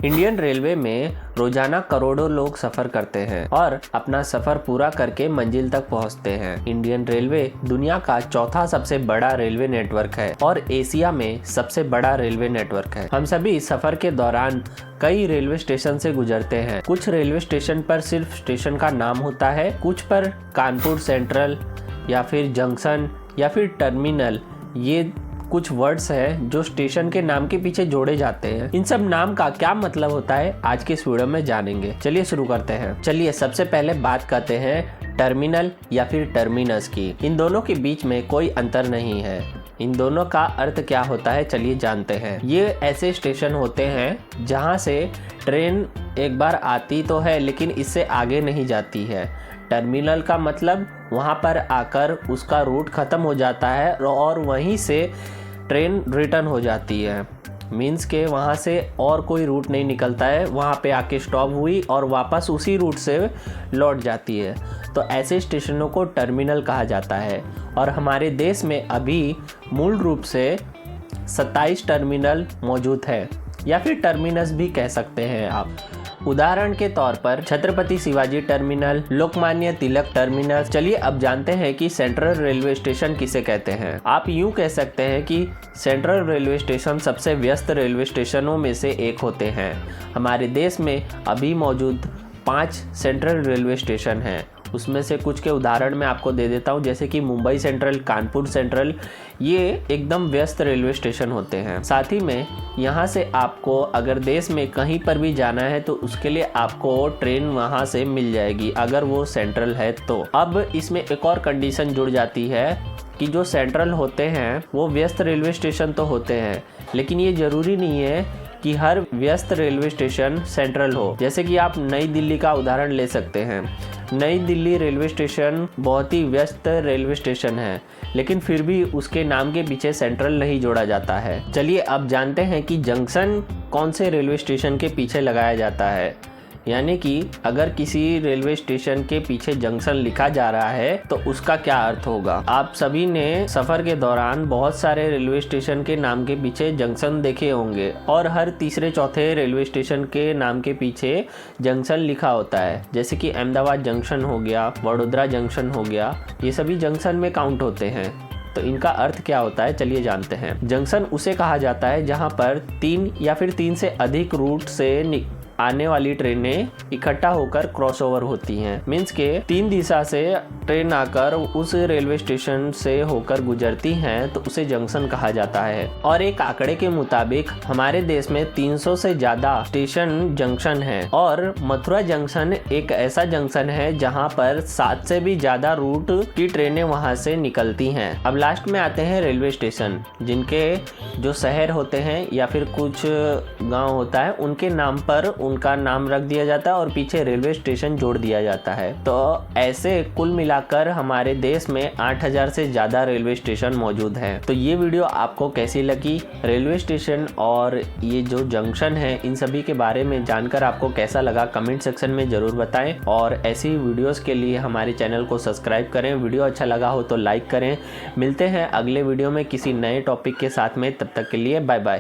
Indian railway में रोजाना करोड़ों लोग सफर करते हैं और अपना सफर पूरा करके मंजिल तक पहुंचते हैं। इंडियन रेलवे दुनिया का चौथा सबसे बड़ा रेलवे नेटवर्क है और एशिया में सबसे बड़ा रेलवे नेटवर्क है। हम सभी सफर के दौरान कई रेलवे स्टेशन से गुजरते हैं। कुछ रेलवे स्टेशन पर सिर्फ स्टेशन का नाम होता है, कुछ पर कानपुर सेंट्रल या फिर जंक्शन या फिर टर्मिनल, ये कुछ वर्ड्स हैं जो स्टेशन के नाम के पीछे जोड़े जाते हैं। इन सब नाम का क्या मतलब होता है आज के इस वीडियो में जानेंगे। चलिए शुरू करते हैं। चलिए सबसे पहले बात करते हैं टर्मिनल या फिर टर्मिनस की। इन दोनों के बीच में कोई अंतर नहीं है। इन दोनों का अर्थ क्या होता है चलिए जानते हैं। ये ऐसे स्टेशन होते हैं जहां से ट्रेन एक बार आती तो है लेकिन इससे आगे नहीं जाती है। टर्मिनल का मतलब वहां पर आकर उसका रूट खत्म हो जाता है और वहीं से ट्रेन रिटर्न हो जाती है। मीन्स के वहाँ से और कोई रूट नहीं निकलता है, वहाँ पे आके स्टॉप हुई और वापस उसी रूट से लौट जाती है। तो ऐसे स्टेशनों को टर्मिनल कहा जाता है। और हमारे देश में अभी मूल रूप से 27 टर्मिनल मौजूद है या फिर टर्मिनस भी कह सकते हैं आप। उदाहरण के तौर पर छत्रपति शिवाजी टर्मिनल, लोकमान्य तिलक टर्मिनल। चलिए अब जानते हैं कि सेंट्रल रेलवे स्टेशन किसे कहते हैं। आप यूं कह सकते हैं कि सेंट्रल रेलवे स्टेशन सबसे व्यस्त रेलवे स्टेशनों में से एक होते हैं। हमारे देश में अभी मौजूद 5 सेंट्रल रेलवे स्टेशन हैं। उसमें से कुछ के उदाहरण मैं आपको दे देता हूँ, जैसे कि मुंबई सेंट्रल, कानपुर सेंट्रल, ये एकदम व्यस्त रेलवे स्टेशन होते हैं। साथ ही में यहाँ से आपको अगर देश में कहीं पर भी जाना है तो उसके लिए आपको ट्रेन वहाँ से मिल जाएगी अगर वो सेंट्रल है तो। अब इसमें एक और कंडीशन जुड़ जाती है कि जो सेंट्रल होते हैं वो व्यस्त रेलवे स्टेशन तो होते हैं, लेकिन ये ज़रूरी नहीं है कि हर व्यस्त रेलवे स्टेशन सेंट्रल हो। जैसे कि आप नई दिल्ली का उदाहरण ले सकते हैं। नई दिल्ली रेलवे स्टेशन बहुत ही व्यस्त रेलवे स्टेशन है, लेकिन फिर भी उसके नाम के पीछे सेंट्रल नहीं जोड़ा जाता है। चलिए अब जानते हैं कि जंक्शन कौन से रेलवे स्टेशन के पीछे लगाया जाता है। यानी कि अगर किसी रेलवे स्टेशन के पीछे जंक्शन लिखा जा रहा है तो उसका क्या अर्थ होगा। आप सभी ने सफ़र के दौरान बहुत सारे रेलवे स्टेशन के नाम के पीछे जंक्शन देखे होंगे और हर तीसरे चौथे रेलवे स्टेशन के नाम के पीछे जंक्शन लिखा होता है। जैसे कि अहमदाबाद जंक्शन हो गया, वडोदरा जंक्शन हो गया, ये सभी जंक्शन में काउंट होते हैं। तो इनका अर्थ क्या होता है चलिए जानते हैं। जंक्शन उसे कहा जाता है जहाँ पर 3 या फिर 3 से अधिक रूट से आने वाली ट्रेनें इकट्ठा होकर क्रॉसओवर होती हैं। मीन्स के 3 दिशा से ट्रेन आकर उस रेलवे स्टेशन से होकर गुजरती हैं तो उसे जंक्शन कहा जाता है। और एक आंकड़े के मुताबिक हमारे देश में 300 से ज्यादा स्टेशन जंक्शन है और मथुरा जंक्शन एक ऐसा जंक्शन है जहां पर 7 से भी ज्यादा रूट की ट्रेनें वहां से निकलती हैं। अब लास्ट में आते हैं रेलवे स्टेशन, जिनके जो शहर होते हैं या फिर कुछ गाँव होता है उनके नाम पर उनका नाम रख दिया जाता है और पीछे रेलवे स्टेशन जोड़ दिया जाता है। तो ऐसे कुल मिलाकर हमारे देश में 8000 से ज़्यादा रेलवे स्टेशन मौजूद हैं। तो ये वीडियो आपको कैसी लगी, रेलवे स्टेशन और ये जो जंक्शन है इन सभी के बारे में जानकर आपको कैसा लगा, कमेंट सेक्शन में ज़रूर बताएं। और ऐसी वीडियोज़ के लिए हमारे चैनल को सब्सक्राइब करें। वीडियो अच्छा लगा हो तो लाइक करें। मिलते हैं अगले वीडियो में किसी नए टॉपिक के साथ में, तब तक के लिए बाय बाय।